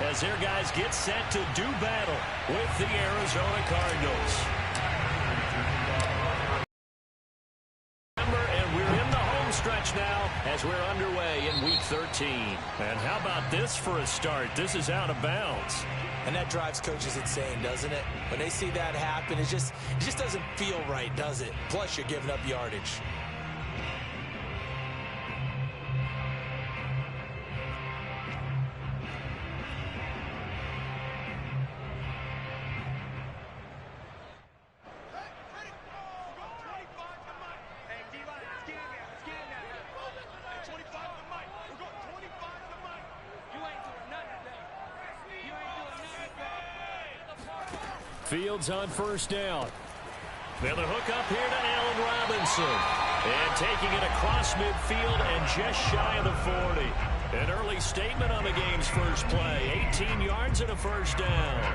as their guys get set to do battle with the Arizona Cardinals. And we're in the home stretch now as we're underway in Week 13. And how about this for a start? This is out of bounds. And that drives coaches insane, doesn't it? When they see that happen, it just doesn't feel right, does it? Plus, you're giving up yardage. Fields on first down. Now the hook up here to Allen Robinson. And taking it across midfield and just shy of the 40. An early statement on the game's first play. 18 yards and a first down.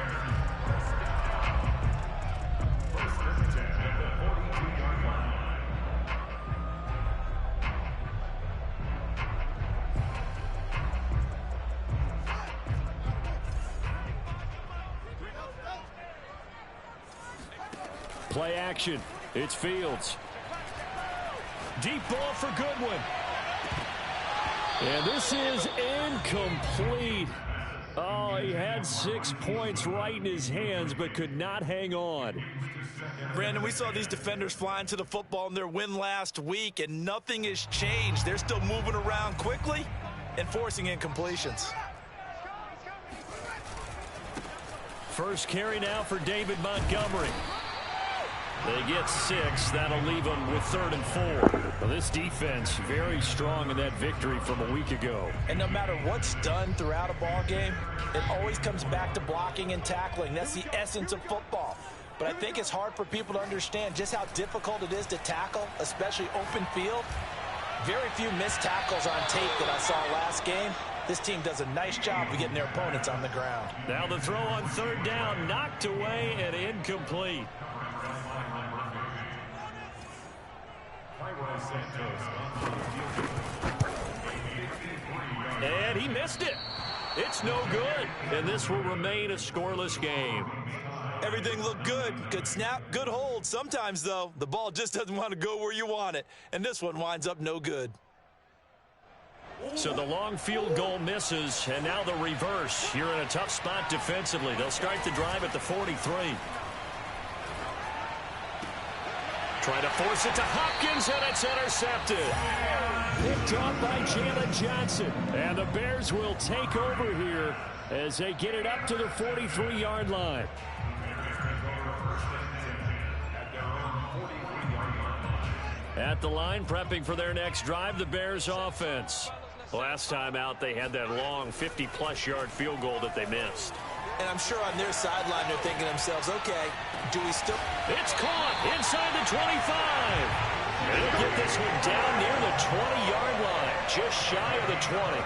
Play action. It's Fields. Deep ball for Goodwin. And this is incomplete. Oh, he had 6 points right in his hands, but could not hang on. Brandon, we saw these defenders flying to the football in their win last week, and nothing has changed. They're still moving around quickly and forcing incompletions. First carry now for David Montgomery. They get 6. That'll leave them with 3rd and 4. Well, this defense very strong in that victory from a week ago. And no matter what's done throughout a ball game, it always comes back to blocking and tackling. That's the essence of football. But I think it's hard for people to understand just how difficult it is to tackle, especially open field. Very few missed tackles on tape that I saw last game. This team does a nice job of getting their opponents on the ground. Now the throw on 3rd down, knocked away and incomplete. And he missed it. It's no good. And this will remain a scoreless game. Everything looked good. Good snap, good hold. Sometimes, though, the ball just doesn't want to go where you want it. And this one winds up no good. So the long field goal misses, and now the reverse. You're in a tough spot defensively. They'll start the drive at the 43. Trying to force it to Hopkins, and it's intercepted. Picked off by Jalen Johnson. And the Bears will take over here as they get it up to the 43-yard line. At the line, prepping for their next drive, the Bears offense. Last time out, they had that long 50-plus yard field goal that they missed. And I'm sure on their sideline they're thinking to themselves, okay, do we still... It's caught inside the 25. And they'll get this one down near the 20-yard line, just shy of the 20.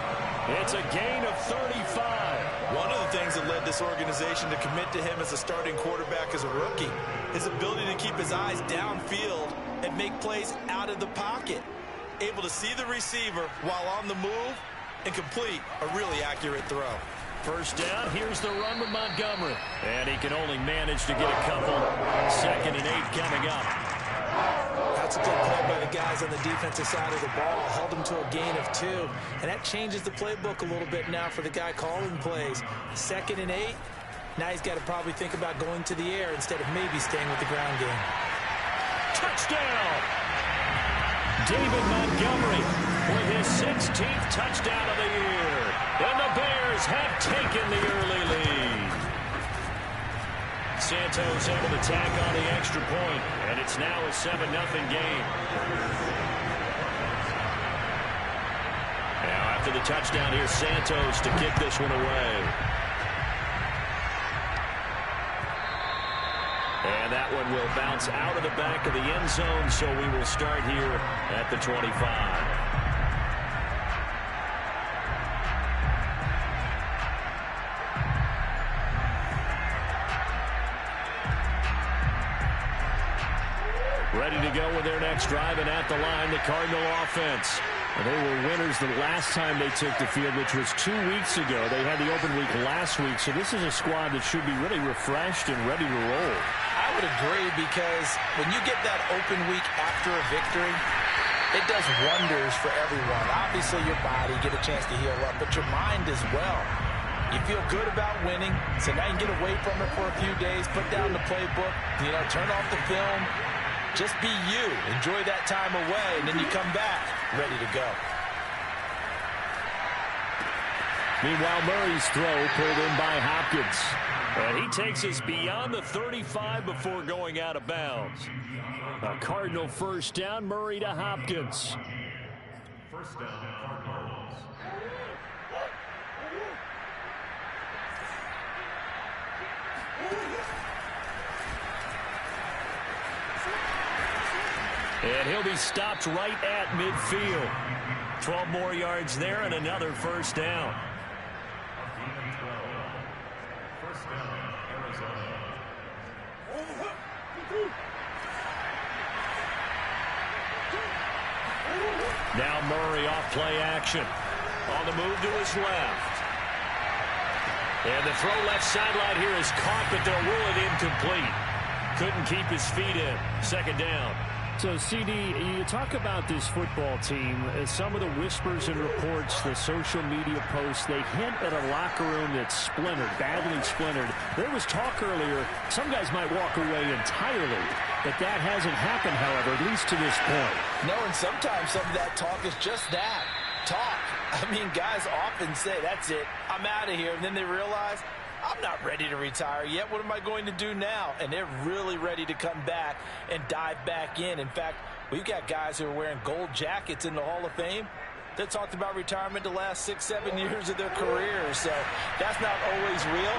It's a gain of 35. One of the things that led this organization to commit to him as a starting quarterback as a rookie, his ability to keep his eyes downfield and make plays out of the pocket. Able to see the receiver while on the move and complete a really accurate throw. First down, here's the run with Montgomery. And he can only manage to get a couple. 2nd and 8 coming up. That's a good play by the guys on the defensive side of the ball. Held them to a gain of 2. And that changes the playbook a little bit now for the guy calling plays. 2nd and 8. Now he's got to probably think about going to the air instead of maybe staying with the ground game. Touchdown! David Montgomery with his 16th touchdown of the year. And the Bears have taken the early lead. Santos able to tack on the extra point, and it's now a 7-0 game. Now after the touchdown, here's Santos to kick this one away. And that one will bounce out of the back of the end zone, so we will start here at the 25. Ready to go with their next drive, and at the line, the Cardinal offense. They were winners the last time they took the field, which was 2 weeks ago. They had the open week last week, so this is a squad that should be really refreshed and ready to roll. I would agree, because when you get that open week after a victory, it does wonders for everyone. Obviously, your body, get a chance to heal up, but your mind as well. You feel good about winning, so now you can get away from it for a few days, put down the playbook, turn off the film. Just be you. Enjoy that time away, and then you come back ready to go. Meanwhile, Murray's throw pulled in by Hopkins. And he takes us beyond the 35 before going out of bounds. A Cardinal first down, Murray to Hopkins. First down, Cardinals. And he'll be stopped right at midfield. 12 more yards there and another first down. First down, Arizona. Now Murray off play action. On the move to his left. And the throw left sideline here is caught, but they'll rule it incomplete. Couldn't keep his feet in. Second down. So, CD, you talk about this football team, some of the whispers and reports, the social media posts, they hint at a locker room that's splintered, badly splintered. There was talk earlier, some guys might walk away entirely, but that hasn't happened, however, at least to this point. No, and sometimes some of that talk is just that, talk. I mean, guys often say, that's it, I'm out of here, and then they realize, I'm not ready to retire yet. What am I going to do now? And they're really ready to come back and dive back in. In fact, we've got guys who are wearing gold jackets in the Hall of Fame that talked about retirement the last 6-7 years of their careers. So that's not always real.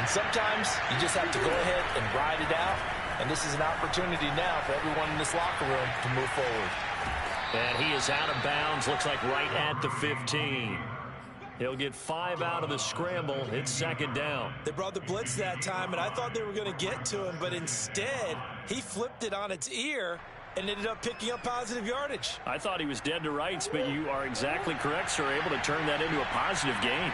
And sometimes you just have to go ahead and ride it out. And this is an opportunity now for everyone in this locker room to move forward. And he is out of bounds, looks like right at the 15. He'll get 5 out of the scramble. It's second down. They brought the blitz that time, and I thought they were going to get to him, but instead, he flipped it on its ear and ended up picking up positive yardage. I thought he was dead to rights, but you are exactly correct, sir. Able to turn that into a positive gain.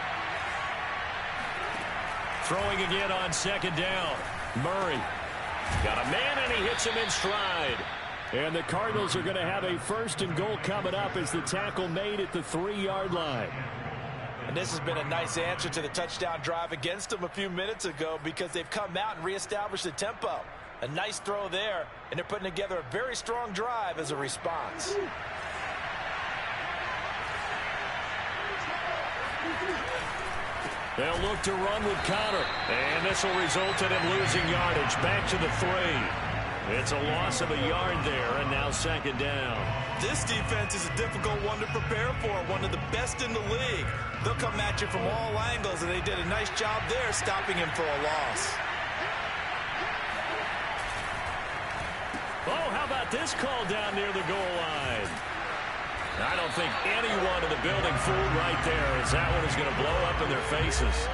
Throwing again on second down. Murray got a man, and he hits him in stride. And the Cardinals are going to have a first and goal coming up as the tackle made at the 3-yard line. And this has been a nice answer to the touchdown drive against them a few minutes ago, because they've come out and reestablished the tempo. A nice throw there, and they're putting together a very strong drive as a response. They'll look to run with Connor, and this will result in him losing yardage. Back to the 3. It's a loss of a yard there, and now second down. This defense is a difficult one to prepare for, one of the best in the league. They'll come at you from all angles, and they did a nice job there stopping him for a loss. Oh, how about this call down near the goal line? I don't think anyone in the building fooled right there, as that one is going to blow up in their faces.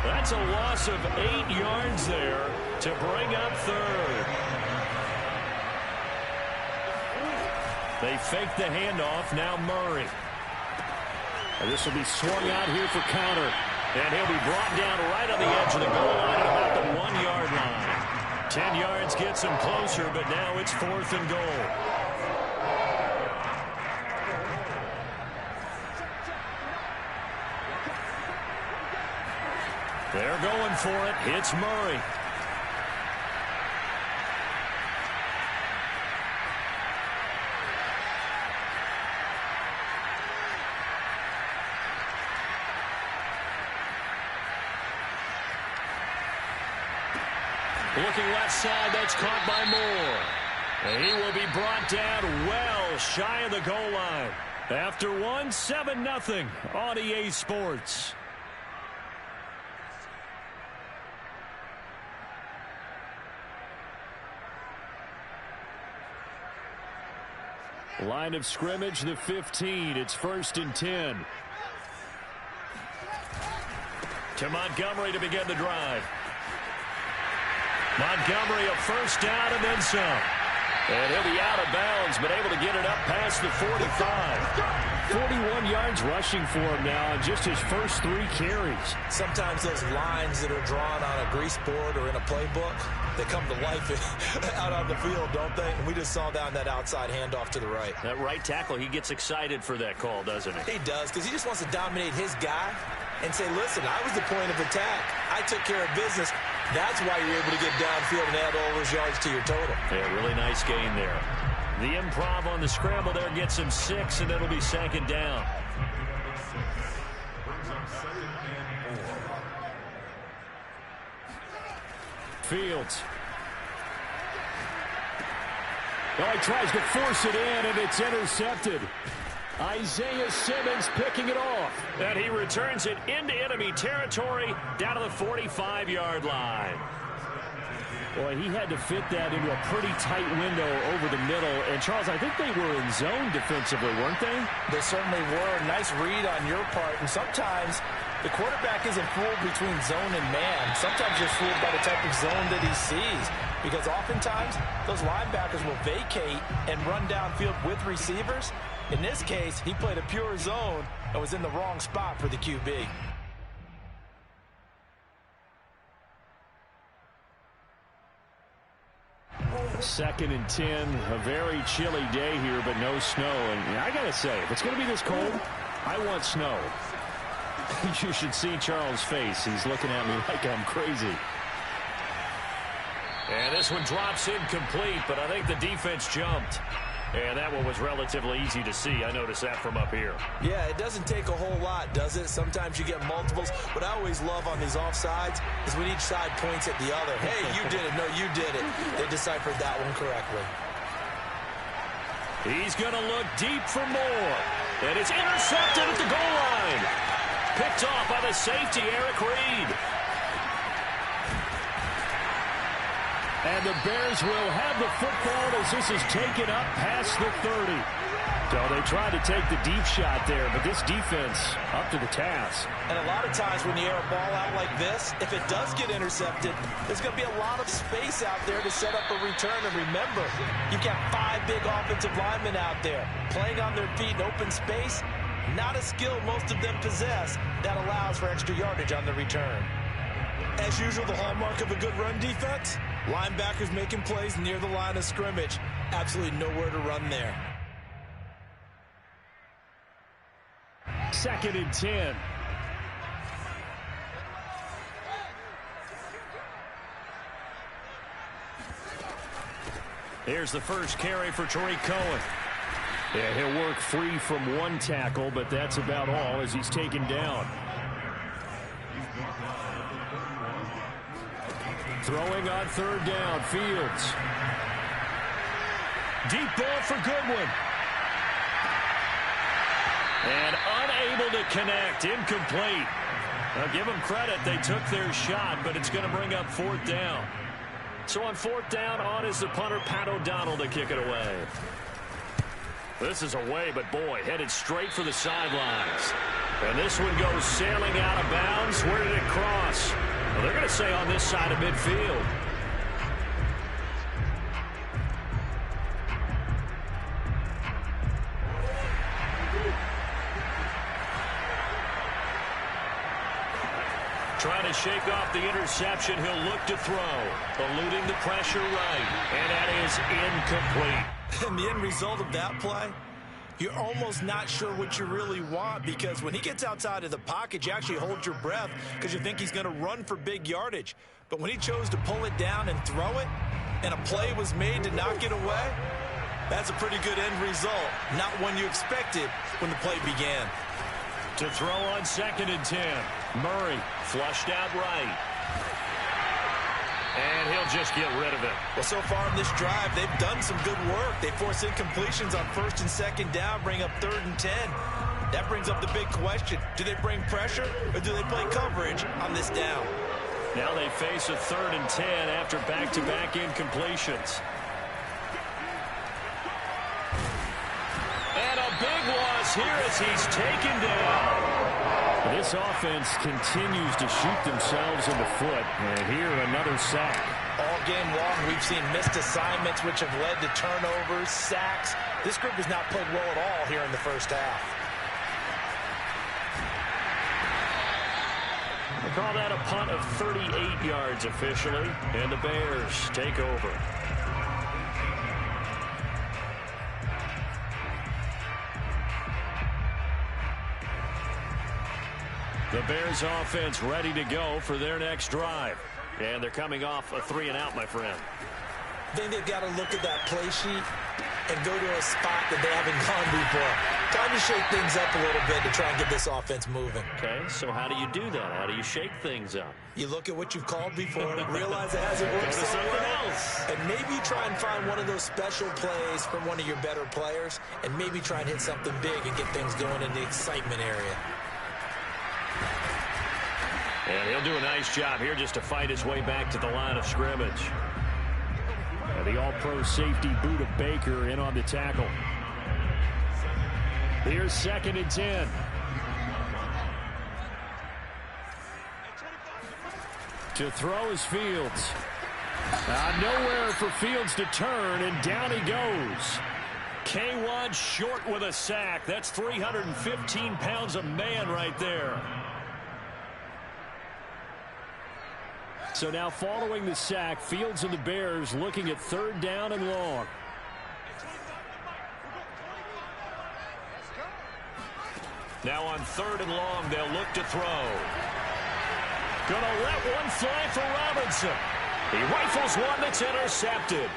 That's a loss of 8 yards there to bring up third. They fake the handoff. Now Murray. And this will be swung out here for Connor. And he'll be brought down right on the edge of the goal line at about the 1-yard line. 10 yards gets him closer, but now it's 4th and goal. They're going for it. It's Murray. Looking left side, that's caught by Moore. And he will be brought down well shy of the goal line. After 7-0 on EA Sports. Line of scrimmage, the 15. It's 1st and 10. To Montgomery to begin the drive. Montgomery a first down and then some. And he'll be out of bounds, but able to get it up past the 45. 41 yards rushing for him now on just his first 3 carries. Sometimes those lines that are drawn on a grease board or in a playbook, they come to life out on the field, don't they? And we just saw down that outside handoff to the right. That right tackle, he gets excited for that call, doesn't he? He does, because he just wants to dominate his guy and say, listen, I was the point of attack. I took care of business. That's why you're able to get downfield and add all those yards to your total. Yeah, really nice gain there. The improv on the scramble there gets him 6, and it'll be 2nd down. Fields. Oh, he tries to force it in, and it's intercepted. Isaiah Simmons picking it off. And he returns it into enemy territory down to the 45-yard line. Boy, he had to fit that into a pretty tight window over the middle. And, Charles, I think they were in zone defensively, weren't they? They certainly were. Nice read on your part. And sometimes the quarterback isn't fooled between zone and man. Sometimes you're fooled by the type of zone that he sees. Because oftentimes, those linebackers will vacate and run downfield with receivers. In this case, he played a pure zone and was in the wrong spot for the QB. Second and 10, a very chilly day here, but no snow. And I got to say, if it's going to be this cold, I want snow. You should see Charles' face. He's looking at me like I'm crazy. And this one drops incomplete, but I think the defense jumped. And that one was relatively easy to see. I noticed that from up here. Yeah, it doesn't take a whole lot, does it? Sometimes you get multiples. What I always love on these offsides is when each side points at the other. Hey, you did it. No, you did it. They deciphered that one correctly. He's going to look deep for more. And it's intercepted at the goal line. Picked off by the safety, Eric Reed. And the Bears will have the football as this is taken up past the 30. So they tried to take the deep shot there, but this defense up to the task. And a lot of times when you air a ball out like this, if it does get intercepted, there's going to be a lot of space out there to set up a return. And remember, you've got 5 big offensive linemen out there playing on their feet in open space. Not a skill most of them possess that allows for extra yardage on the return. As usual, the hallmark of a good run defense, linebackers making plays near the line of scrimmage. Absolutely nowhere to run there. Second and 10. Here's the first carry for Tariq Cohen. Yeah, he'll work free from one tackle, but that's about all as he's taken down. Throwing on third down, Fields. Deep ball for Goodwin. And unable to connect, incomplete. Now give them credit, they took their shot, but it's going to bring up 4th down. So on 4th down, on is the punter, Pat O'Donnell, to kick it away. This is away, but boy, headed straight for the sidelines. And this one goes sailing out of bounds. Where did it cross? Well, they're going to say on this side of midfield. Trying to shake off the interception. He'll look to throw. Eluding the pressure right. And that is incomplete. And the end result of that play, you're almost not sure what you really want, because when he gets outside of the pocket, you actually hold your breath because you think he's going to run for big yardage. But when he chose to pull it down and throw it, and a play was made to knock it away, that's a pretty good end result. Not one you expected when the play began. To throw on 2nd and 10. Murray flushed out right. And he'll just get rid of it. Well, so far in this drive, they've done some good work. They force incompletions on 1st and 2nd down, bring up 3rd and 10. That brings up the big question. Do they bring pressure, or do they play coverage on this down? Now they face a 3rd and 10 after back-to-back incompletions. And a big loss here as he's taken down. This offense continues to shoot themselves in the foot. And here, another sack. All game long, we've seen missed assignments, which have led to turnovers, sacks. This group has not played well at all here in the first half. Call that a punt of 38 yards officially, and the Bears take over. The Bears offense ready to go for their next drive. And they're coming off a 3-and-out, my friend. I think they've got to look at that play sheet and go to a spot that they haven't gone before. Time to shake things up a little bit to try and get this offense moving. Okay, so how do you do that? How do you shake things up? You look at what you've called before, realize it hasn't worked so well, and maybe try and find one of those special plays from one of your better players, and maybe try and hit something big and get things going in the excitement area. And he'll do a nice job here just to fight his way back to the line of scrimmage. And the all-pro safety Buda Baker in on the tackle. Here's 2nd and 10. To throw is Fields. Nowhere for Fields to turn, and down he goes. K1 short with a sack. That's 315 pounds of man right there. So now following the sack, Fields and the Bears looking at 3rd down and long. Now on 3rd and long, they'll look to throw. Gonna let one fly for Robinson. He rifles one that's intercepted.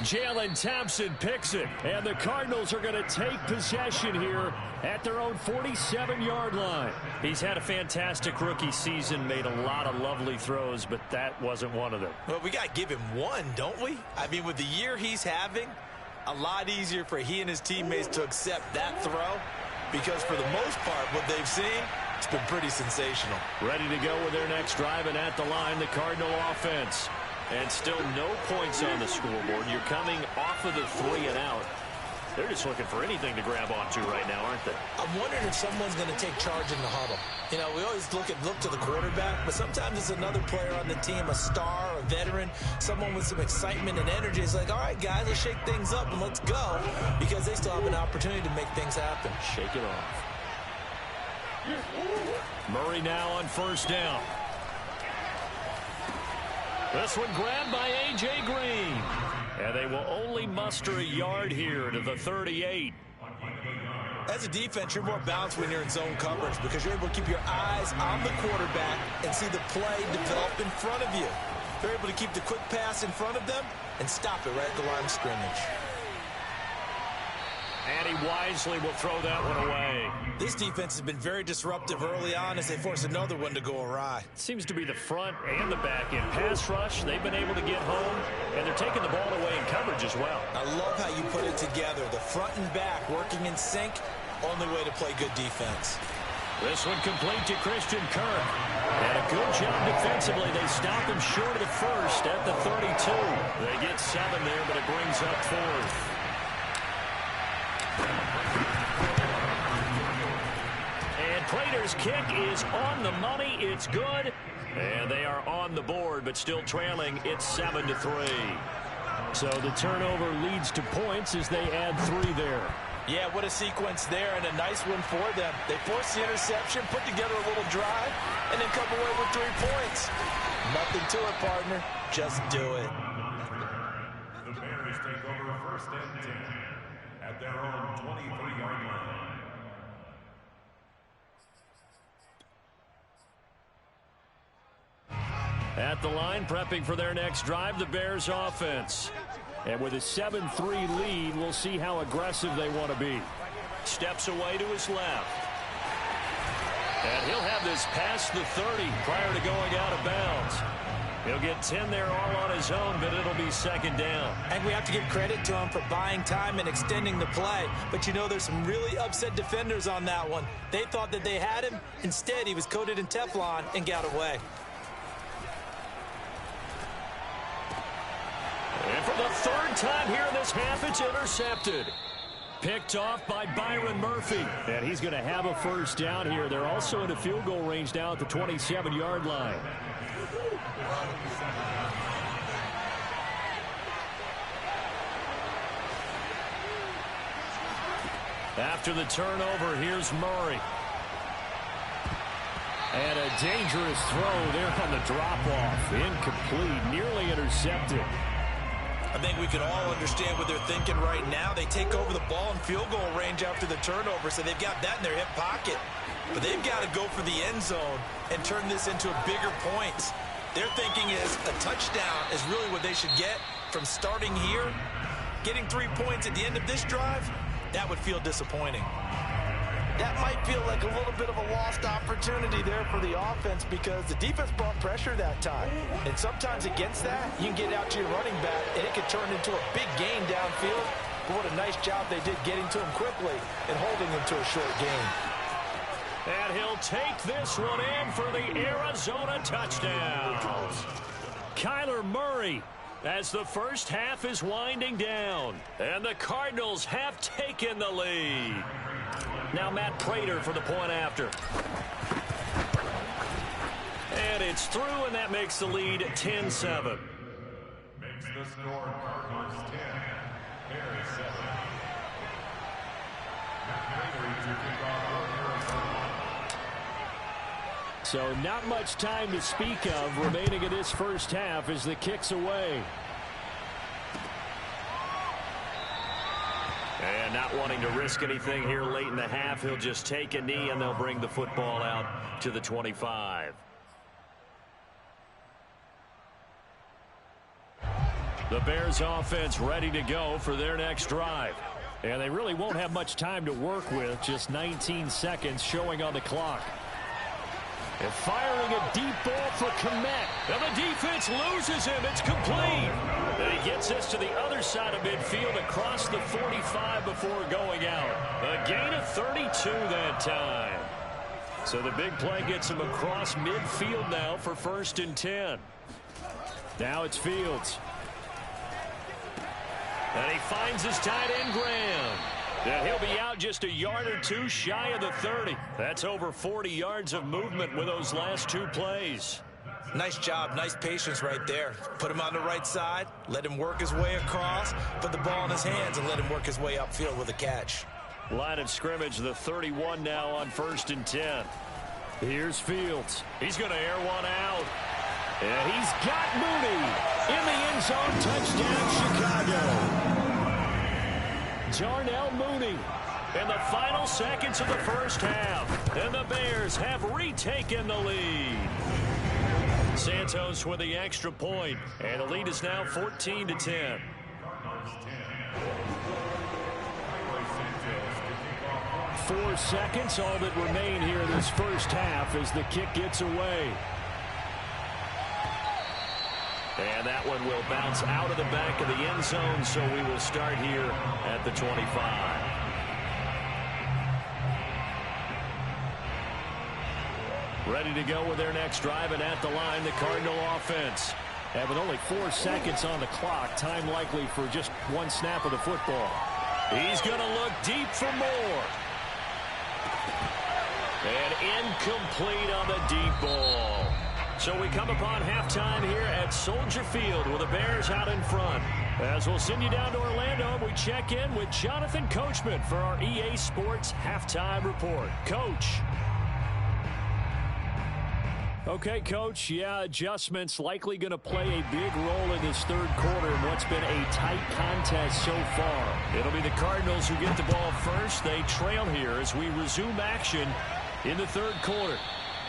Jalen Thompson picks it, and the Cardinals are going to take possession here at their own 47-yard line. He's had a fantastic rookie season, made a lot of lovely throws, but that wasn't one of them. Well, we got to give him one, don't we? I mean, with the year he's having, a lot easier for he and his teammates to accept that throw, because for the most part, what they've seen, it's been pretty sensational. Ready to go with their next drive, and at the line, the Cardinal offense. And still no points on the scoreboard. You're coming off of the 3-and-out. They're just looking for anything to grab onto right now, aren't they? I'm wondering if someone's going to take charge in the huddle. You know, we always look to the quarterback, but sometimes it's another player on the team, a star, a veteran, someone with some excitement and energy. It's like, all right, guys, let's shake things up and let's go, because they still have an opportunity to make things happen. Shake it off. Murray now on 1st down. This one grabbed by A.J. Green. And they will only muster a yard here to the 38. As a defense, you're more balanced when you're in zone coverage because you're able to keep your eyes on the quarterback and see the play develop in front of you. You're able to keep the quick pass in front of them and stop it right at the line of scrimmage. And he wisely will throw that one away. This defense has been very disruptive early on as they force another one to go awry. Seems to be the front and the back end. Pass rush, they've been able to get home, and they're taking the ball away in coverage as well. I love how you put it together. The front and back working in sync, only way to play good defense. This one complete to Christian Kirk. And a good job defensively. They stop him short of the first at the 32. They get 7 there, but it brings up 4th. And Prater's kick is on the money. It's good. And they are on the board, but still trailing. It's 7-3. So the turnover leads to points as they add 3 there. Yeah, what a sequence there, and a nice one for them. They force the interception, put together a little drive, and then come away with 3 points. Nothing to it, partner. Just do it. The Bears take over 1st and 10 at their own 23-yard line. At the line, prepping for their next drive, the Bears offense. And with a 7-3 lead, we'll see how aggressive they want to be. Steps away to his left. And he'll have this past the 30 prior to going out of bounds. He'll get 10 there all on his own, but it'll be 2nd down. And we have to give credit to him for buying time and extending the play. But you know, there's some really upset defenders on that one. They thought that they had him. Instead, he was coated in Teflon and got away. And for the 3rd time here in this half, it's intercepted. Picked off by Byron Murphy. And he's going to have a 1st down here. They're also in a field goal range now at the 27-yard line. After the turnover, here's Murray. And a dangerous throw there on the drop-off. Incomplete, nearly intercepted. I think we can all understand what they're thinking right now. They take over the ball in field goal range after the turnover, so they've got that in their hip pocket. But they've got to go for the end zone and turn this into a bigger points. Their thinking is a touchdown is really what they should get from starting here. Getting 3 points at the end of this drive, that would feel disappointing. That might feel like a little bit of a lost opportunity there for the offense because the defense brought pressure that time. And sometimes against that, you can get out to your running back, and it could turn into a big gain downfield. But what a nice job they did getting to him quickly and holding him to a short gain. And he'll take this one in for the Arizona touchdown. Kyler Murray as the first half is winding down. And the Cardinals have taken the lead. Now Matt Prater for the point after. And it's through, and that makes the lead 10-7. Makes the score Cardinals 10, Bears 7. So not much time to speak of remaining in this first half as the kick's away. And not wanting to risk anything here late in the half, he'll just take a knee and they'll bring the football out to the 25. The Bears offense ready to go for their next drive. And they really won't have much time to work with, just 19 seconds showing on the clock. And firing a deep ball for Komet. And the defense loses him. It's complete. And he gets this to the other side of midfield across the 45 before going out. A gain of 32 that time. So the big play gets him across midfield now for 1st and 10. Now it's Fields. And he finds his tight end Graham. And he'll be out just a yard or two shy of the 30. That's over 40 yards of movement with those last 2 plays. Nice job, nice patience right there. Put him on the right side, let him work his way across, put the ball in his hands, and let him work his way upfield with a catch. Line of scrimmage, the 31 now on 1st and 10. Here's Fields. He's going to air one out. And he's got Mooney in the end zone. Touchdown, Chicago. Darnell Mooney in the final seconds of the first half. And the Bears have retaken the lead. Santos with the extra point. And the lead is now 14-10. 4 seconds, all that remain here in this first half as the kick gets away. And that one will bounce out of the back of the end zone, so we will start here at the 25. Ready to go with their next drive, and at the line, the Cardinal offense. And with only 4 seconds on the clock, time likely for just 1 snap of the football. He's going to look deep for more. And incomplete on the deep ball. So we come upon halftime here at Soldier Field with the Bears out in front. As we'll send you down to Orlando, we check in with Jonathan Coachman for our EA Sports Halftime Report. Coach. Okay, Coach. Yeah, adjustments likely going to play a big role in this third quarter in what's been a tight contest so far. It'll be the Cardinals who get the ball first. They trail here as we resume action in the third quarter.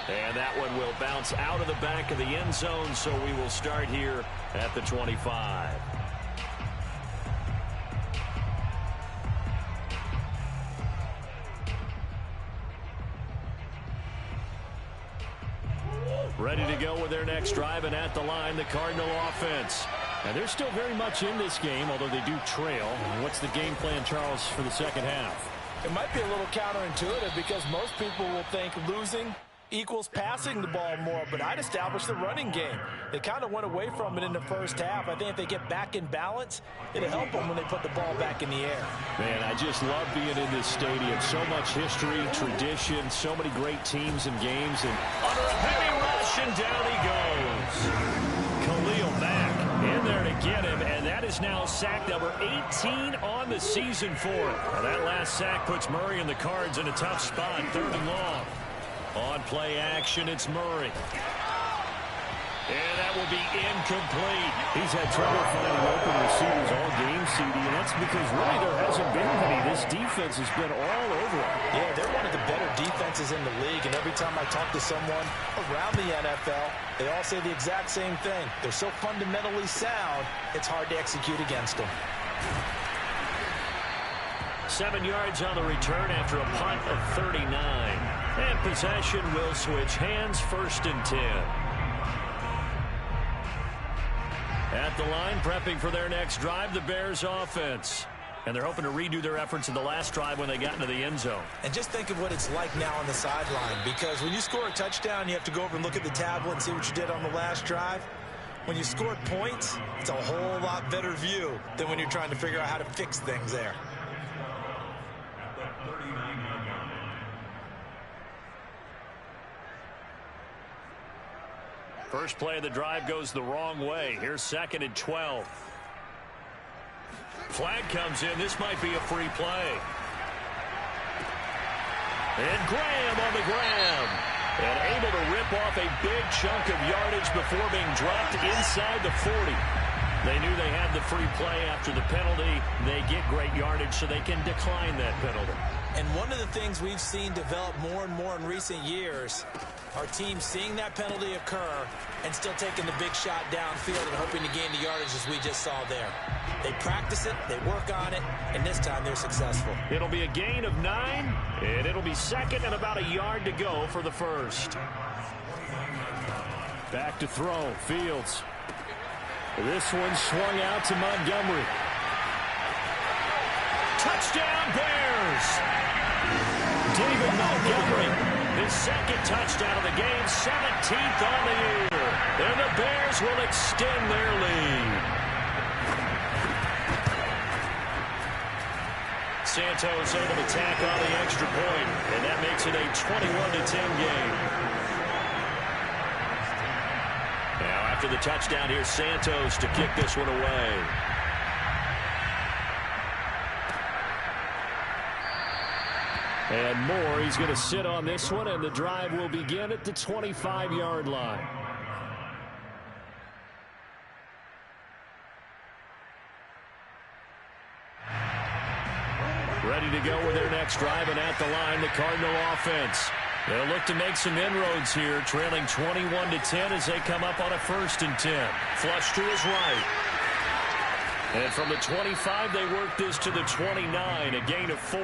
And that one will bounce out of the back of the end zone, so we will start here at the 25. Ready to go with their next drive, and at the line, the Cardinal offense. And they're still very much in this game, although they do trail. What's the game plan, Charles, for the second half? It might be a little counterintuitive because most people will think losing equals passing the ball more, but I'd establish the running game. They kind of went away from it in the first half. I think if they get back in balance, it'll help them when they put the ball back in the air. Man, I just love being in this stadium. So much history, tradition, so many great teams and games. And under a heavy rush, and down he goes. Khalil Mack in there to get him, and that is now sack number 18 on the season for him. Now that last sack puts Murray and the Cards in a tough spot, 3rd and long. On play action, it's Murray. And that will be incomplete. He's had trouble finding open receivers all game, CD, and that's because really there hasn't been many. This defense has been all over him. Yeah, they're one of the better defenses in the league, and every time I talk to someone around the NFL, they all say the exact same thing. They're so fundamentally sound, it's hard to execute against them. 7 yards on the return after a punt of 39. And possession will switch hands, 1st and 10. At the line, prepping for their next drive, the Bears offense. And they're hoping to redo their efforts in the last drive when they got into the end zone. And just think of what it's like now on the sideline, because when you score a touchdown, you have to go over and look at the tablet and see what you did on the last drive. When you scored points, it's a whole lot better view than when you're trying to figure out how to fix things there. First play of the drive goes the wrong way. Here's 2nd and 12. Flag comes in. This might be a free play. And Graham on the ground. And able to rip off a big chunk of yardage before being dropped inside the 40. They knew they had the free play after the penalty. They get great yardage so they can decline that penalty. And one of the things we've seen develop more and more in recent years are teams seeing that penalty occur and still taking the big shot downfield and hoping to gain the yardage as we just saw there. They practice it, they work on it, and this time they're successful. It'll be a gain of 9, and it'll be 2nd and about a yard to go for the 1st. Back to throw, Fields. This one swung out to Montgomery. Touchdown, Bears! David Montgomery. His 2nd touchdown of the game, 17th on the year. And the Bears will extend their lead. Santos able to tack on the extra point, and that makes it a 21-10 game. Now after the touchdown, here's Santos to kick this one away. And Moore, he's going to sit on this one, and the drive will begin at the 25-yard line. Ready to go with their next drive, and at the line, the Cardinal offense. They'll look to make some inroads here, trailing 21-10 as they come up on a 1st and 10. Flush to his right. And from the 25, they work this to the 29, a gain of 4.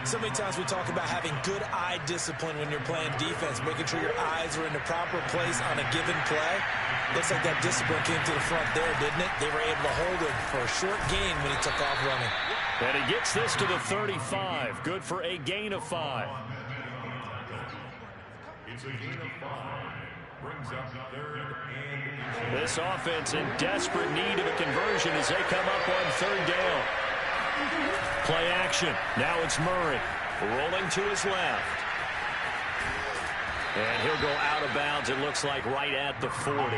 So many times we talk about having good eye discipline when you're playing defense, making sure your eyes are in the proper place on a given play. Looks like that discipline came to the front there, didn't it? They were able to hold him for a short gain when he took off running. And he gets this to the 35. Good for a gain of 5. It's a gain of 5. Brings up 3rd and 8. This offense in desperate need of a conversion as they come up on 3rd down. Play action. Now it's Murray rolling to his left. And he'll go out of bounds, it looks like, right at the 40.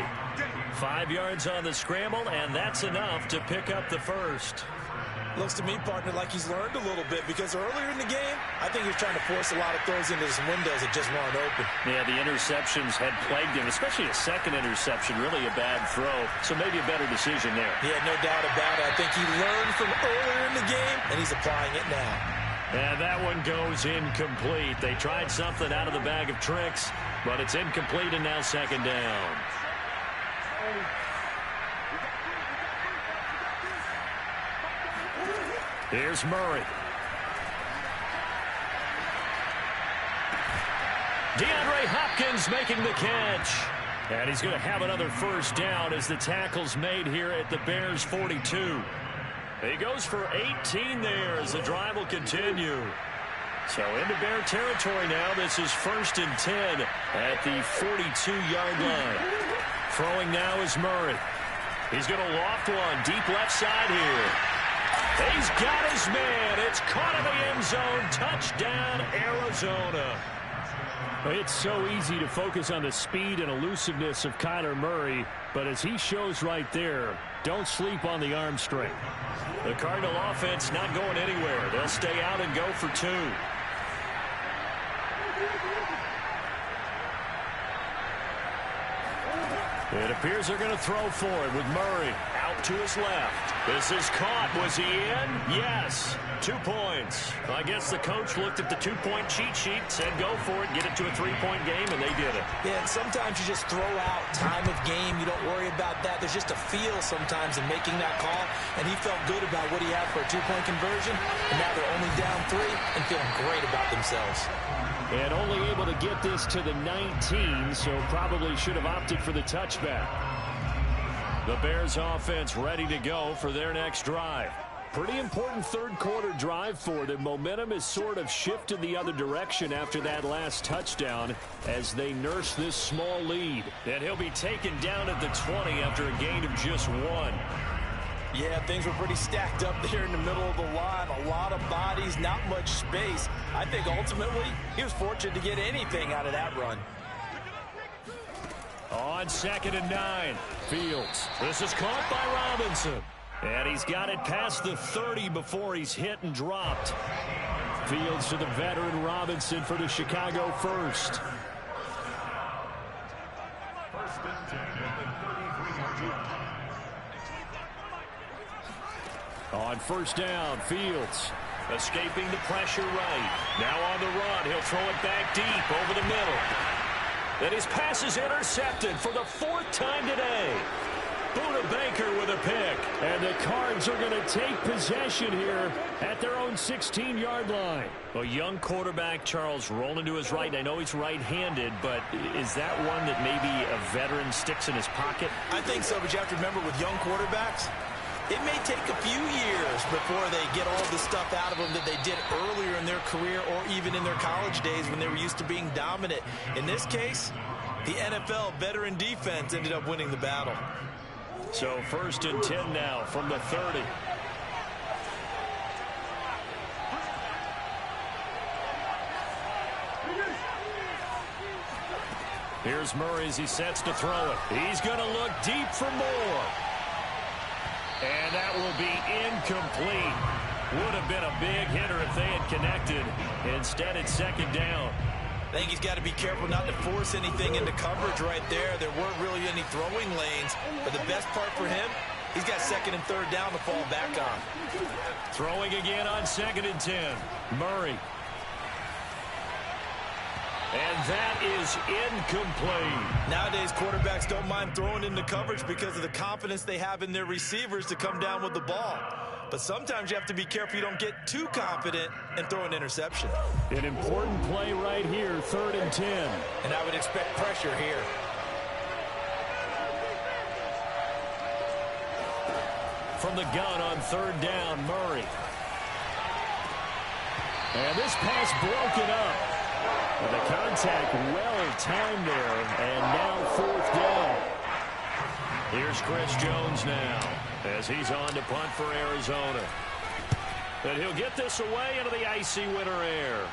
5 yards on the scramble, and that's enough to pick up the 1st. Looks to me, partner, like he's learned a little bit, because earlier in the game, I think he was trying to force a lot of throws into some windows that just weren't open. Yeah, the interceptions had plagued him, especially a 2nd interception, really a bad throw. So maybe a better decision there. Yeah, no doubt about it. I think he learned from earlier in the game, and he's applying it now. And that one goes incomplete. They tried something out of the bag of tricks, but it's incomplete, and now 2nd down. Here's Murray. DeAndre Hopkins making the catch. And he's going to have another 1st down as the tackle's made here at the Bears 42. He goes for 18 there as the drive will continue. So into Bear territory now. This is 1st and 10 at the 42-yard line. Throwing now is Murray. He's going to loft one deep left side here. He's got his man. It's caught in the end zone. Touchdown, Arizona. It's so easy to focus on the speed and elusiveness of Kyler Murray, but as he shows right there, don't sleep on the arm strength. The Cardinal offense not going anywhere. They'll stay out and go for 2. It appears they're going to throw for it with Murray out to his left. This is caught. Was he in? Yes. 2 points. I guess the coach looked at the two-point cheat sheet, said go for it, get it to a three-point game, and they did it. Yeah, and sometimes you just throw out time of game. You don't worry about that. There's just a feel sometimes in making that call, and he felt good about what he had for a two-point conversion, and now they're only down 3 and feeling great about themselves. And only able to get this to the 19, so probably should have opted for the touchback. The Bears offense ready to go for their next drive. Pretty important third quarter drive for them. Momentum has sort of shifted the other direction after that last touchdown as they nurse this small lead. And he'll be taken down at the 20 after a gain of just 1. Yeah, things were pretty stacked up there in the middle of the line. A lot of bodies, not much space. I think ultimately he was fortunate to get anything out of that run. On 2nd and 9, Fields. This is caught by Robinson. And he's got it past the 30 before he's hit and dropped. Fields to the veteran Robinson for the Chicago first. First and 10 at the 33-yard line. On first down, Fields escaping the pressure right. Now on the run, he'll throw it back deep over the middle. And his pass is intercepted for the 4th time today. Buda Baker with a pick. And the Cards are going to take possession here at their own 16-yard line. A young quarterback, Charles, rolling to his right. I know he's right-handed, but is that one that maybe a veteran sticks in his pocket? I think so, but you have to remember with young quarterbacks, it may take a few years before they get all the stuff out of them that they did earlier in their career or even in their college days when they were used to being dominant. In this case, the NFL veteran defense ended up winning the battle. So 1st and 10 now from the 30. Here's Murray as he sets to throw it. He's going to look deep for more. And that will be incomplete. Would have been a big hitter if they had connected. Instead, it's 2nd down. I think he's got to be careful not to force anything into coverage right there. There weren't really any throwing lanes. But the best part for him, he's got 2nd and 3rd down to fall back on. Throwing again on 2nd and 10. Murray. And that is incomplete. Nowadays, quarterbacks don't mind throwing into coverage because of the confidence they have in their receivers to come down with the ball. But sometimes you have to be careful you don't get too confident and throw an interception. An important play right here, 3rd and 10. And I would expect pressure here. From the gun on 3rd down, Murray. And this pass broken up. And the contact well timed there, and now 4th down. Here's Chris Jones now as he's on to punt for Arizona. And he'll get this away into the icy winter air.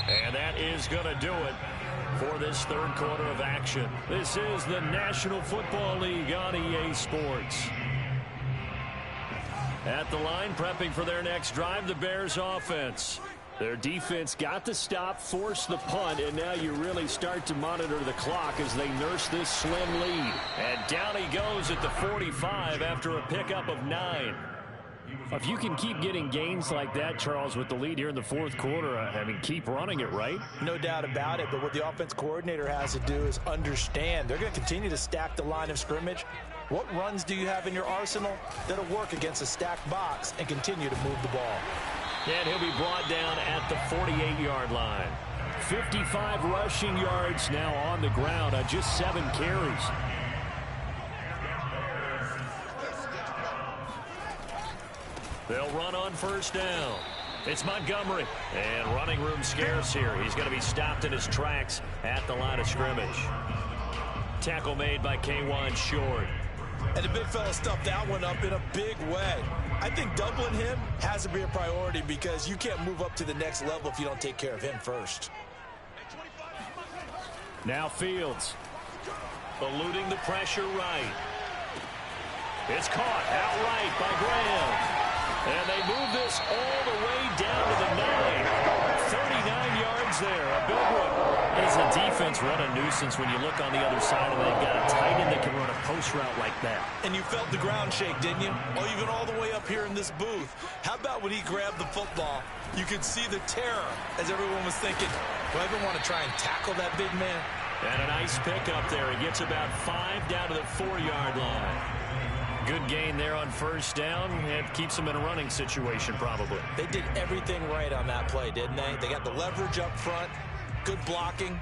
And that is going to do it for this 3rd quarter of action. This is the National Football League on EA Sports. At the line, prepping for their next drive, the Bears offense. Their defense got the stop, forced the punt, and now you really start to monitor the clock as they nurse this slim lead. And down he goes at the 45 after a pickup of 9. If you can keep getting gains like that, Charles, with the lead here in the 4th quarter, I mean, keep running it, right? No doubt about it, but what the offense coordinator has to do is understand they're going to continue to stack the line of scrimmage. What runs do you have in your arsenal that'll work against a stacked box and continue to move the ball? And he'll be brought down at the 48-yard line. 55 rushing yards now on the ground on just 7 carries. They'll run on 1st down. It's Montgomery. And running room scarce here. He's going to be stopped in his tracks at the line of scrimmage. Tackle made by K'Wan Short. And the big fella stuffed that one up in a big way. I think doubling him has to be a priority because you can't move up to the next level if you don't take care of him first. Now Fields. Eluding the pressure right. It's caught outright by Graham. And they move this all the way down to the 9. As a defense, what a nuisance when you look on the other side and they've got a tight end that can run a post route like that. And you felt the ground shake, didn't you? Oh, even all the way up here in this booth. How about when he grabbed the football? You could see the terror as everyone was thinking, do I even want to try and tackle that big man? And a nice pick up there. He gets about 5 down to the 4-yard line. Good gain there on first down. It keeps them in a running situation probably. They did everything right on that play, didn't they? They got the leverage up front, good blocking,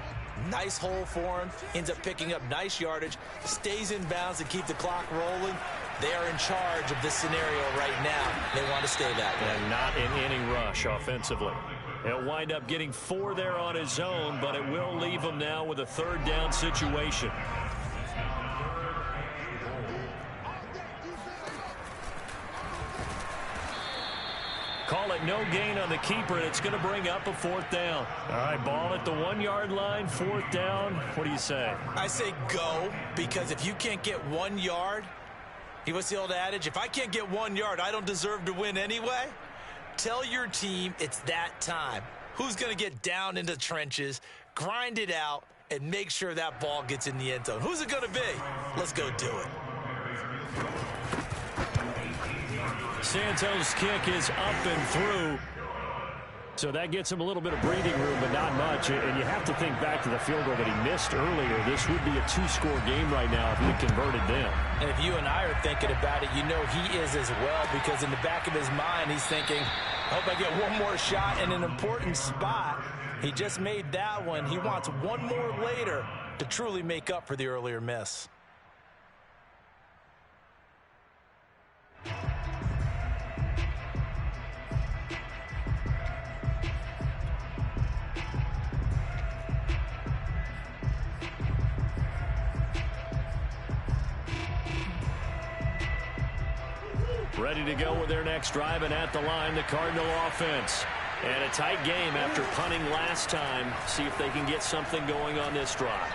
nice hole for him, ends up picking up nice yardage, stays in bounds to keep the clock rolling. They are in charge of this scenario right now. They want to stay that way. And not in any rush offensively. He'll wind up getting 4 there on his own, but it will leave him now with a 3rd down situation. Call it no gain on the keeper, and it's going to bring up a 4th down. All right, ball at the 1-yard line, 4th down. What do you say? I say go, because if you can't get 1 yard, what's the old adage? If I can't get 1 yard, I don't deserve to win anyway. Tell your team it's that time. Who's going to get down into the trenches, grind it out, and make sure that ball gets in the end zone? Who's it going to be? Let's go do it. Santos' kick is up and through. So that gets him a little bit of breathing room, but not much. And you have to think back to the field goal that he missed earlier. This would be a 2-score game right now if he converted them. And if you and I are thinking about it, you know he is as well, because in the back of his mind, he's thinking, I hope I get one more shot in an important spot. He just made that one. He wants one more later to truly make up for the earlier miss. Ready to go with their next drive, and at the line, the Cardinal offense. And a tight game after punting last time. See if they can get something going on this drive.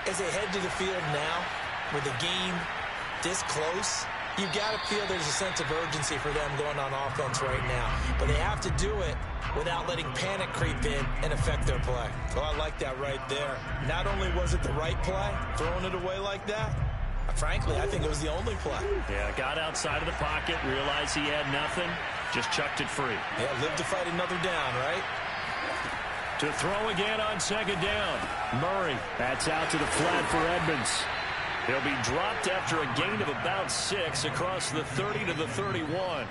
As they head to the field now, with the game this close, you've got to feel there's a sense of urgency for them going on offense right now. But they have to do it without letting panic creep in and affect their play. Oh, I like that right there. Not only was it the right play, throwing it away like that, frankly, I think it was the only play. Yeah, got outside of the pocket, realized he had nothing, just chucked it free. Yeah, live to fight another down, right? To throw again on 2nd down. Murray, that's out to the flat for Edmonds. He'll be dropped after a gain of about 6 across the 30 to the 31.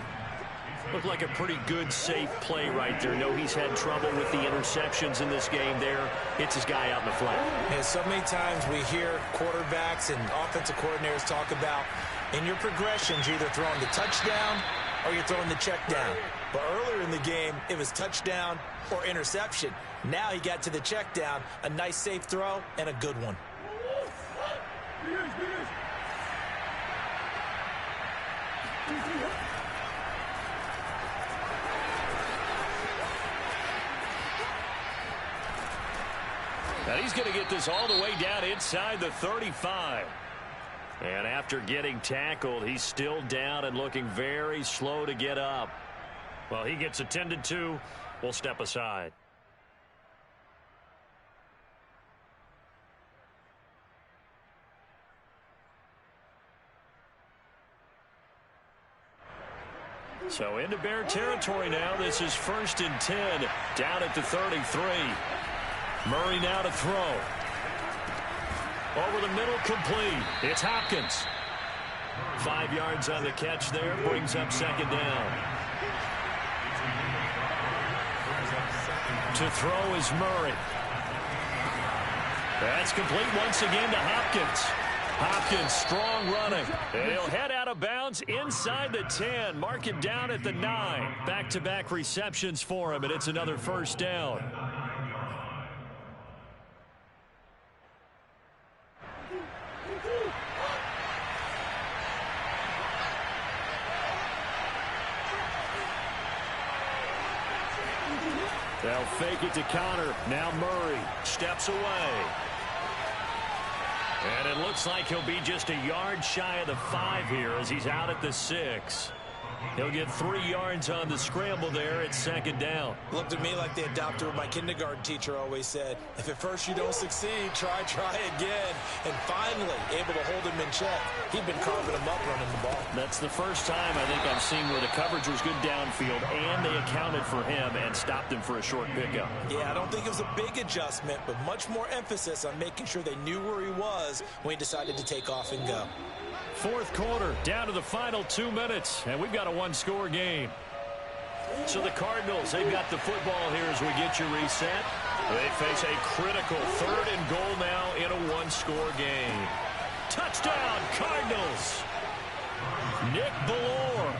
Looked like a pretty good, safe play right there. No, he's had trouble with the interceptions in this game there. Hits his guy out in the flat. Yeah, so many times we hear quarterbacks and offensive coordinators talk about in your progressions, you're either throwing the touchdown or you're throwing the check down. But earlier in the game, it was touchdown or interception. Now he got to the check down, a nice safe throw, and a good one. And he's going to get this all the way down inside the 35. And after getting tackled, he's still down and looking very slow to get up. Well, he gets attended to. We'll step aside. So into Bear territory now. This is 1st and 10 down at the 33. Murray now to throw. Over the middle, complete. It's Hopkins. 5 yards on the catch there. Brings up 2nd down. To throw is Murray. That's complete once again to Hopkins. Hopkins strong running. And he'll head out of bounds inside the 10. Mark it down at the 9. Back-to-back receptions for him, and it's another 1st down. They'll fake it to Connor. Now Murray steps away. And it looks like he'll be just a yard shy of the 5 here as he's out at the 6. He'll get 3 yards on the scramble there at second down. Looked to me like they adopted what my kindergarten teacher always said. If at first you don't succeed, try again. And finally, able to hold him in check. He'd been carving him up running the ball. That's the first time I think I've seen where the coverage was good downfield, and they accounted for him and stopped him for a short pickup. Yeah, I don't think it was a big adjustment, but much more emphasis on making sure they knew where he was when he decided to take off and go. Fourth quarter, down to the final 2 minutes, and we've got a one-score game. So the Cardinals, they've got the football here as we get you reset. They face a critical 3rd and goal now in a one-score game. Touchdown, Cardinals! Nick Ballore,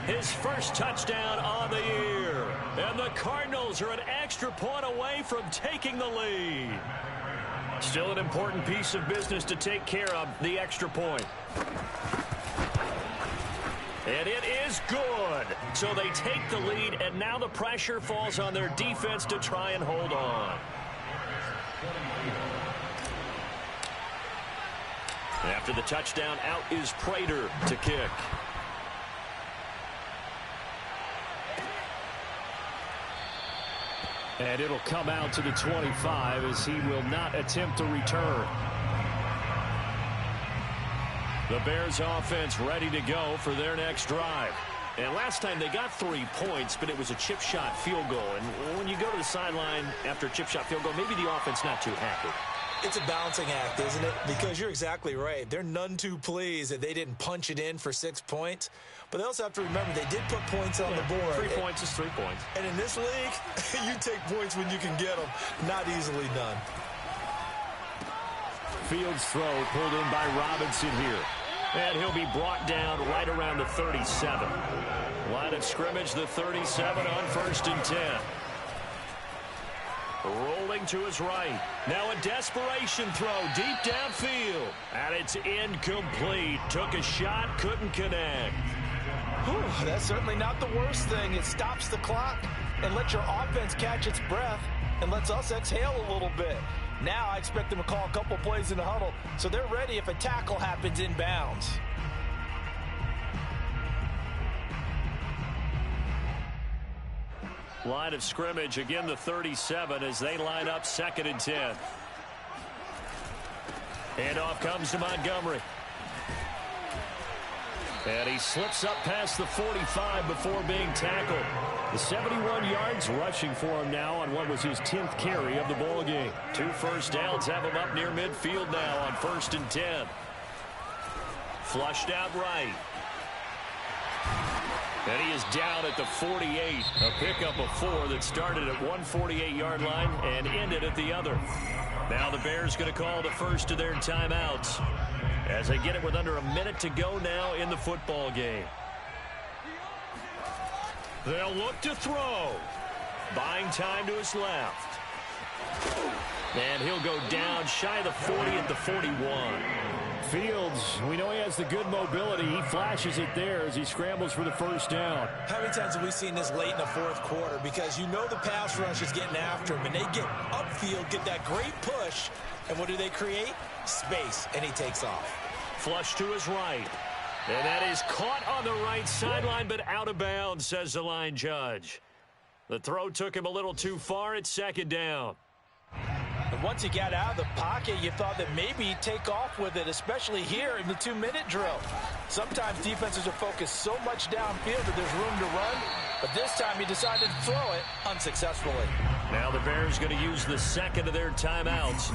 his first touchdown on the year. And the Cardinals are an extra point away from taking the lead. Still an important piece of business to take care of, the extra point. And it is good. So they take the lead, and now the pressure falls on their defense to try and hold on. After the touchdown, out is Prater to kick. And it'll come out to the 25 as he will not attempt to return. The Bears offense ready to go for their next drive. And last time they got 3 points, but it was a chip shot field goal. And when you go to the sideline after a chip shot field goal, maybe the offense not too happy. It's a balancing act, isn't it? Because you're exactly right. They're none too pleased that they didn't punch it in for 6 points. But they also have to remember they did put points on the board. 3 points is 3 points. And in this league, you take points when you can get them. Not easily done. Fields throw pulled in by Robinson here. And he'll be brought down right around the 37. Line of scrimmage, the 37 on 1st and 10. Rolling to his right. Now a desperation throw deep downfield. And it's incomplete. Took a shot, couldn't connect. Whew, that's certainly not the worst thing. It stops the clock and lets your offense catch its breath and lets us exhale a little bit. Now I expect them to call a couple plays in the huddle so they're ready if a tackle happens inbounds. Line of scrimmage, again the 37 as they line up 2nd and 10. Handoff comes to Montgomery. And he slips up past the 45 before being tackled. The 71 yards rushing for him now on what was his 10th carry of the ball game. 2 first downs have him up near midfield now on 1st and 10. Flushed out right. And he is down at the 48. A pickup of 4 that started at 148-yard line and ended at the other. Now the Bears going to call the first of their timeouts as they get it with under a minute to go now in the football game. They'll look to throw. Buying time to his left. And he'll go down shy of the 40 at the 41. Fields, we know he has the good mobility. He flashes it there as he scrambles for the first down. How many times have we seen this late in the 4th quarter? Because you know the pass rush is getting after him, and they get upfield, get that great push, and what do they create? Space, and he takes off. Flush to his right. And that is caught on the right sideline, but out of bounds, says the line judge. The throw took him a little too far at 2nd down. And once he got out of the pocket, you thought that maybe he'd take off with it, especially here in the 2-minute drill. Sometimes defenses are focused so much downfield that there's room to run, but this time he decided to throw it unsuccessfully. Now the Bears going to use the 2nd of their timeouts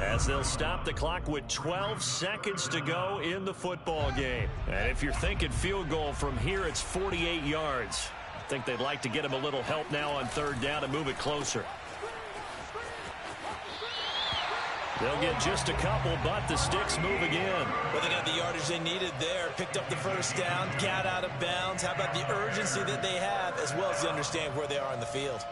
as they'll stop the clock with 12 seconds to go in the football game. And if you're thinking field goal from here, it's 48 yards. I think they'd like to get him a little help now on 3rd down and move it closer. They'll get just a couple, but the sticks move again. Well, they got the yardage they needed there. Picked up the first down, got out of bounds. How about the urgency that they have, as well as they understand where they are in the field?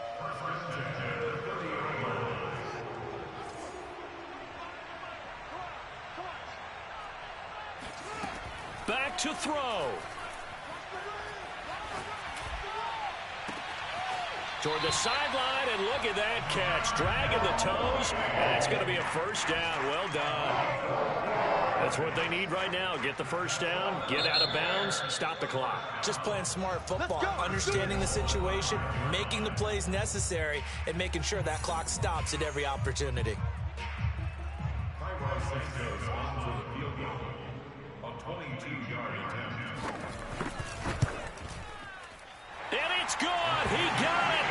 Back to throw. Toward the sideline, and look at that catch. Dragging the toes, and it's going to be a first down. Well done. That's what they need right now. Get the first down, get out of bounds, stop the clock. Just playing smart football, understanding the situation, making the plays necessary, and making sure that clock stops at every opportunity. Goes on for the field goal. A 22-yard attempt. And it's good. He got it.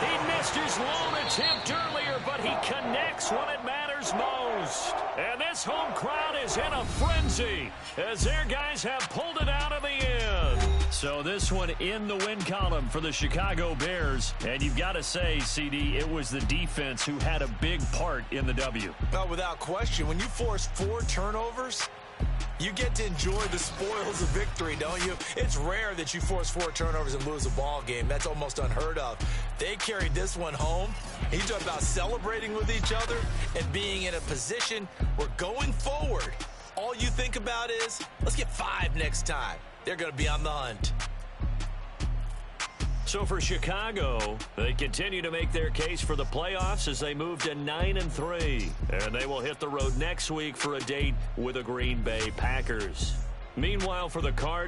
He missed his lone attempt earlier, but he connects when it matters most. And this home crowd is in a frenzy as their guys have pulled it out of the end. So this one in the win column for the Chicago Bears. And you've got to say, CD, it was the defense who had a big part in the W. Oh, without question. When you force 4 turnovers, you get to enjoy the spoils of victory, don't you? It's rare that you force 4 turnovers and lose a ball game. That's almost unheard of. They carried this one home. You talk about celebrating with each other and being in a position where going forward, all you think about is, let's get 5 next time. They're going to be on the hunt. So for Chicago, they continue to make their case for the playoffs as they move to 9-3. And they will hit the road next week for a date with the Green Bay Packers. Meanwhile, for the Cardinals,